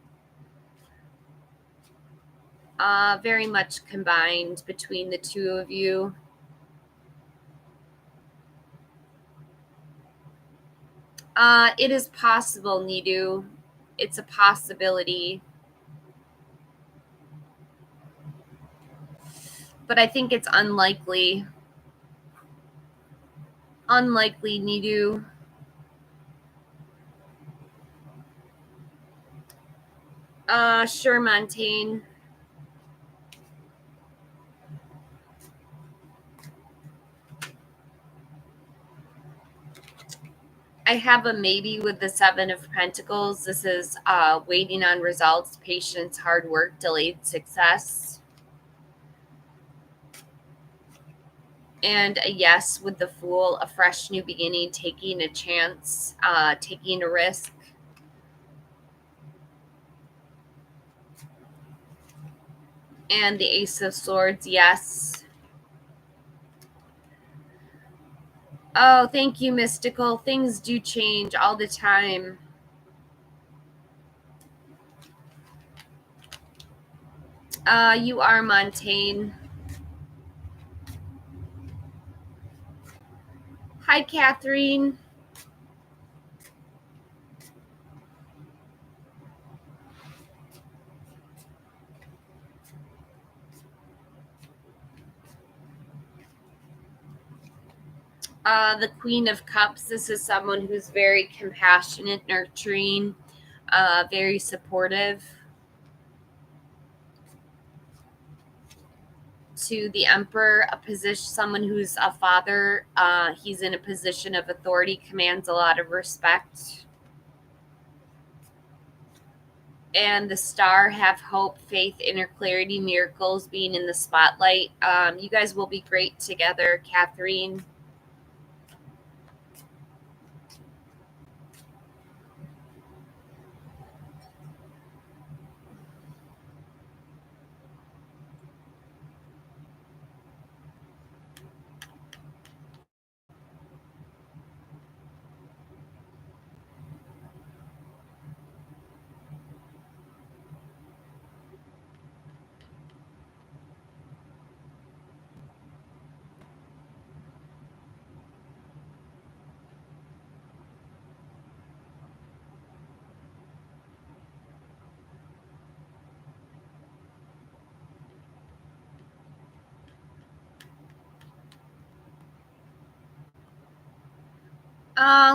very much combined between the two of you. It is possible, Nidu. It's a possibility. But I think it's unlikely. Unlikely, Nidu. Sure, Montaigne. I have a maybe with the Seven of Pentacles. This is waiting on results, patience, hard work, delayed success. And a yes with the Fool, a fresh new beginning, taking a chance, taking a risk. And the Ace of Swords, yes. Oh, thank you, Mystical. Things do change all the time. You are Montaigne. Hi, Catherine. The Queen of Cups. This is someone who's very compassionate, nurturing, very supportive. To the Emperor, a position, someone who's a father. He's in a position of authority, commands a lot of respect. And the Star, have hope, faith, inner clarity, miracles, being in the spotlight. You guys will be great together, Catherine.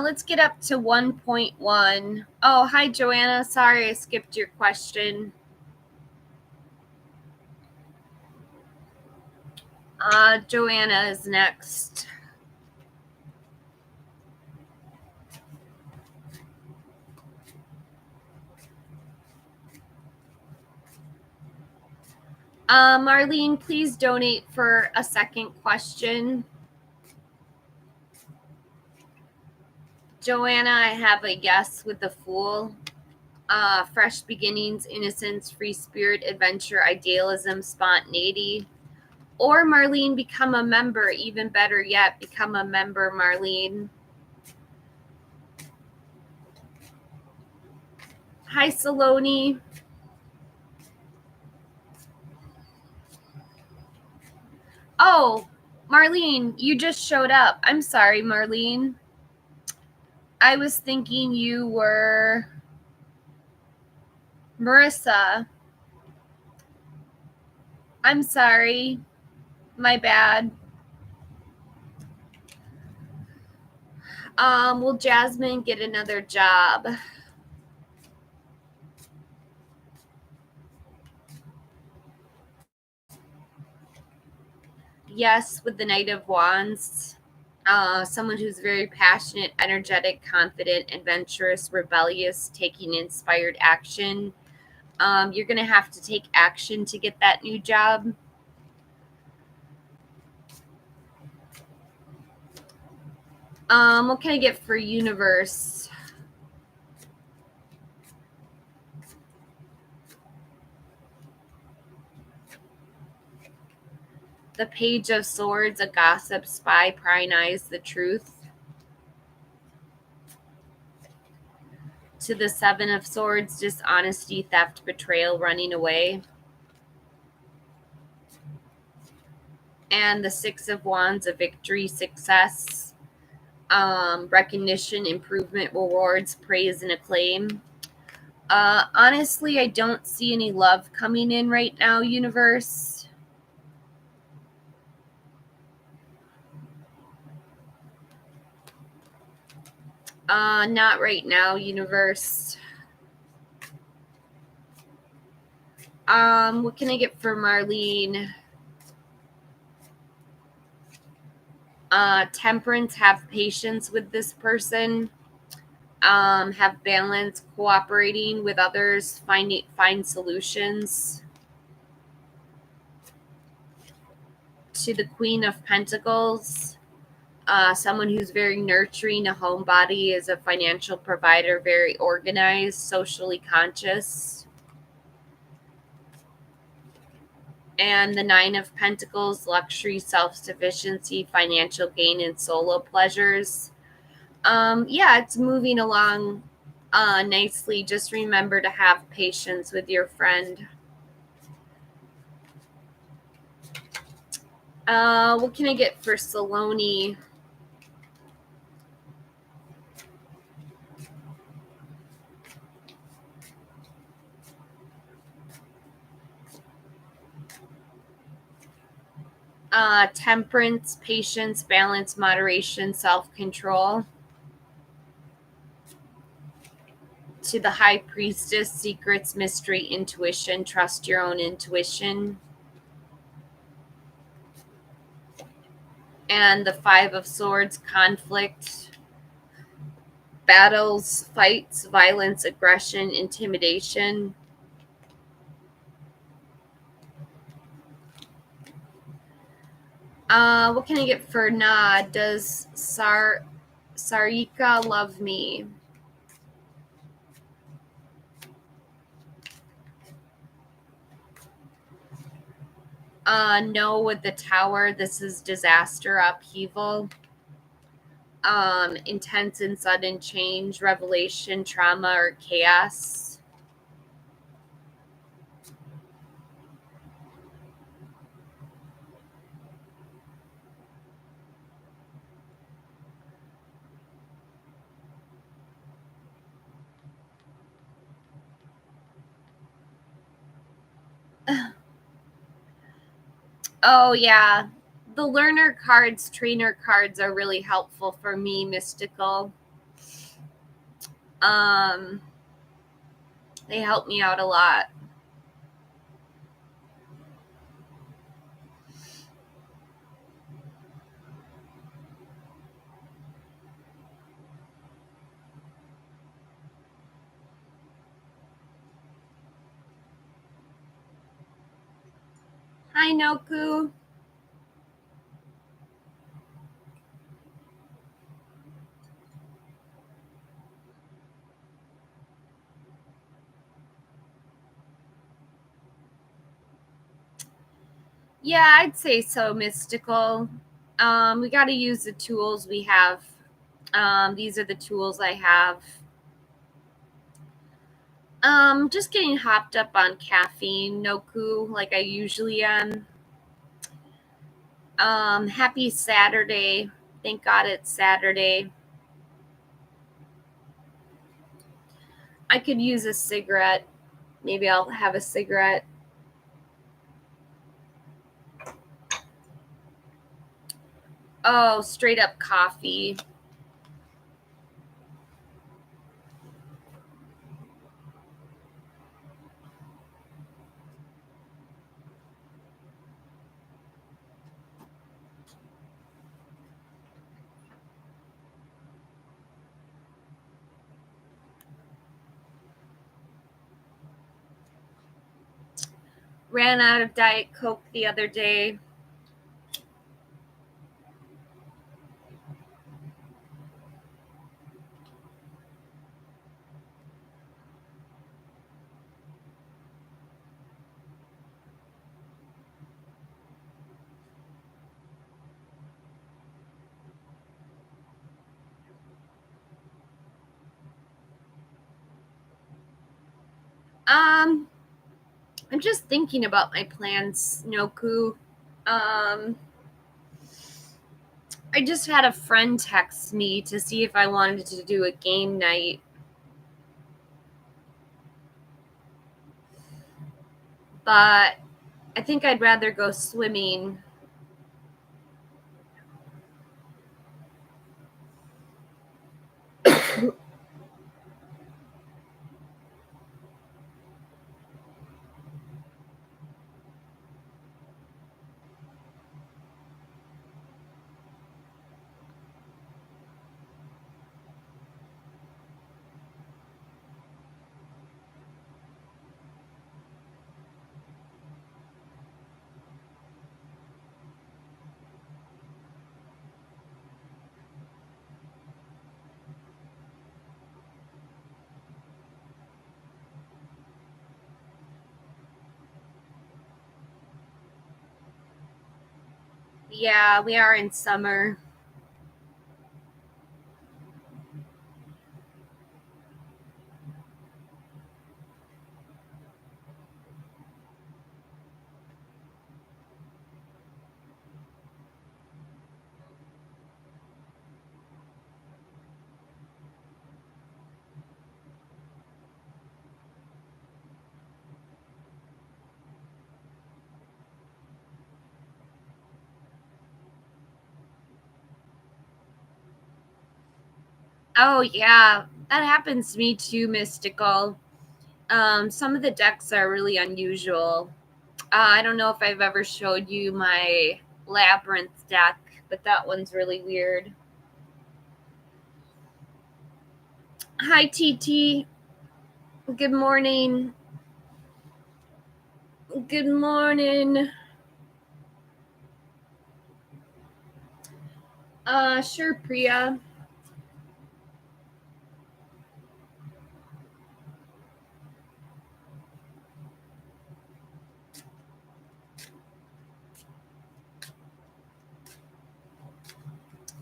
Let's get up to 1.1. Oh, hi, Joanna. Sorry, I skipped your question. Joanna is next. Marlene, please donate for a second question. Joanna, I have a yes with the Fool. Fresh beginnings, innocence, free spirit, adventure, idealism, spontaneity. Or Marlene, become a member. Even better yet, become a member, Marlene. Hi, Saloni. Oh, Marlene, you just showed up. I'm sorry, Marlene. I was thinking you were Marissa. I'm sorry. My bad. Will Jasmine get another job? Yes, with the Knight of Wands. Someone who's very passionate, energetic, confident, adventurous, rebellious, taking inspired action. You're going to have to take action to get that new job. What can I get for universe? The Page of Swords, a gossip, spy, prying eyes, the truth. To the Seven of Swords, dishonesty, theft, betrayal, running away. And the Six of Wands, a victory, success, recognition, improvement, rewards, praise, and acclaim. Honestly, I don't see any love coming in right now, universe. Not right now, universe. What can I get for Marlene? Temperance, have patience with this person. Have balance, cooperating with others, find solutions. To the Queen of Pentacles, someone who's very nurturing, a homebody, is a financial provider, very organized, socially conscious. And the Nine of Pentacles, luxury, self-sufficiency, financial gain, and solo pleasures. Yeah, it's moving along nicely. Just remember to have patience with your friend. What can I get for Saloni? Temperance, patience, balance, moderation, self-control. To the High Priestess, secrets, mystery, intuition, trust your own intuition. And the Five of Swords, conflict, battles, fights, violence, aggression, intimidation. What can I get for Na? Does Sarika love me? No, with the Tower. This is disaster, upheaval. Intense and sudden change, revelation, trauma, or chaos. Oh, yeah. The learner cards, trainer cards are really helpful for me, mystical. They help me out a lot. Hi, Noku. Yeah, I'd say so, mystical. We got to use the tools we have. These are the tools I have. Just getting hopped up on caffeine, Noku, like I usually am. Happy Saturday. Thank God it's Saturday. I could use a cigarette. Maybe I'll have a cigarette. Oh, straight up coffee. Ran out of Diet Coke the other day. I'm just thinking about my plans, Noku. I just had a friend text me to see if I wanted to do a game night. But I think I'd rather go swimming. Yeah, we are in summer. Oh, yeah. That happens to me too, Mystical. Some of the decks are really unusual. I don't know if I've ever showed you my Labyrinth deck, but that one's really weird. Hi, TT. Good morning. Good morning. Sure, Priya.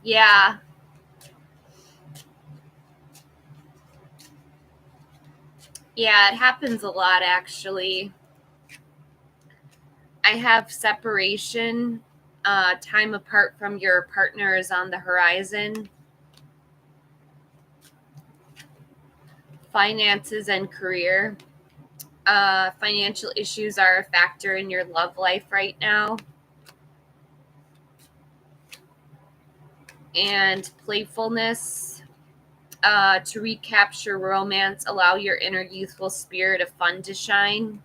Yeah. Yeah, it happens a lot, actually. I have separation. Time apart from your partner is on the horizon. Finances and career. Financial issues are a factor in your love life right now. And playfulness. To recapture romance, allow your inner youthful spirit of fun to shine.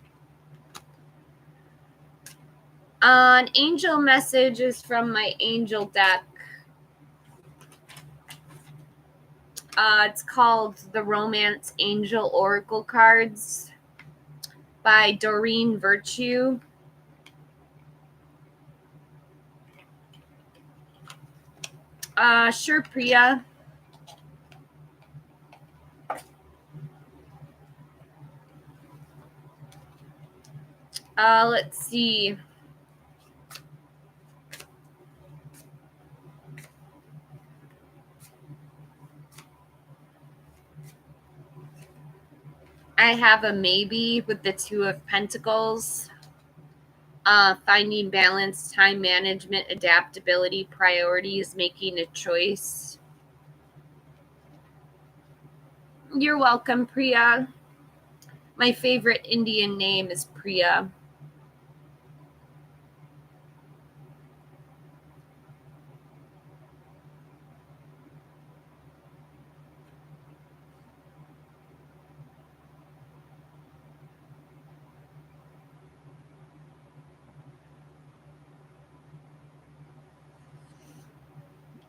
An angel message is from my angel deck. It's called the Romance Angel Oracle Cards by Doreen Virtue. Sure, Priya. Let's see. I have a maybe with the Two of Pentacles. Finding balance, time management, adaptability, priorities, making a choice. You're welcome, Priya. My favorite Indian name is Priya.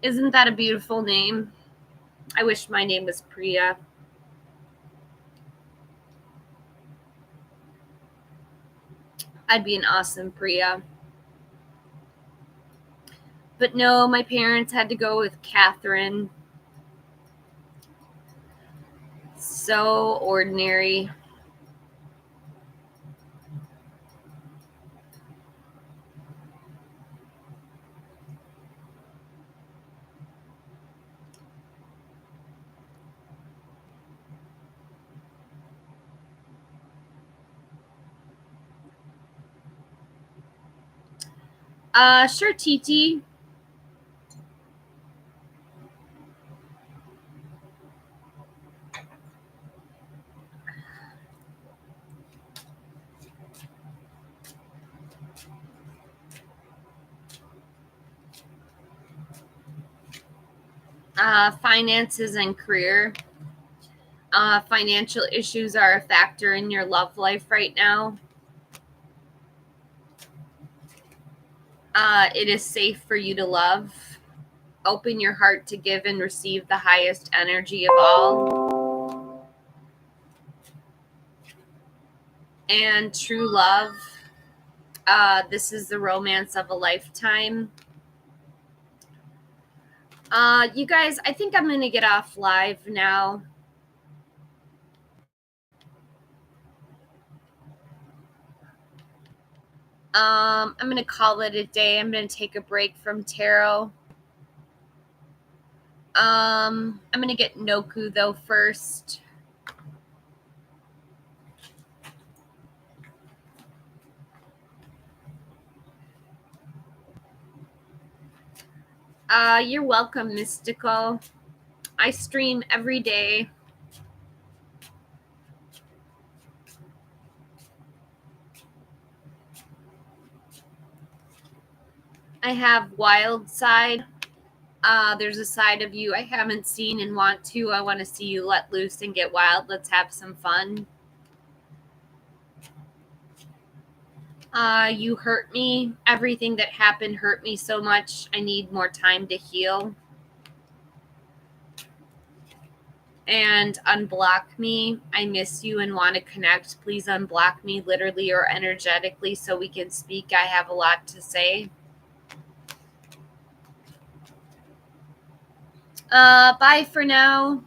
Isn't that a beautiful name? I wish my name was Priya. I'd be an awesome Priya. But no, my parents had to go with Catherine. So ordinary. Sure, TT. Finances and career. Financial issues are a factor in your love life right now. It is safe for you to love. Open your heart to give and receive the highest energy of all. And true love. This is the romance of a lifetime. You guys, I think I'm going to get off live now. I'm going to call it a day. I'm going to take a break from tarot. I'm going to get Noku, though, first. You're welcome, Mystical. I stream every day. I have Wild Side. There's a side of you I haven't seen and want to. I want to see you let loose and get wild. Let's have some fun. You hurt me. Everything that happened hurt me so much. I need more time to heal. And unblock me. I miss you and want to connect. Please unblock me literally or energetically so we can speak. I have a lot to say. Bye for now.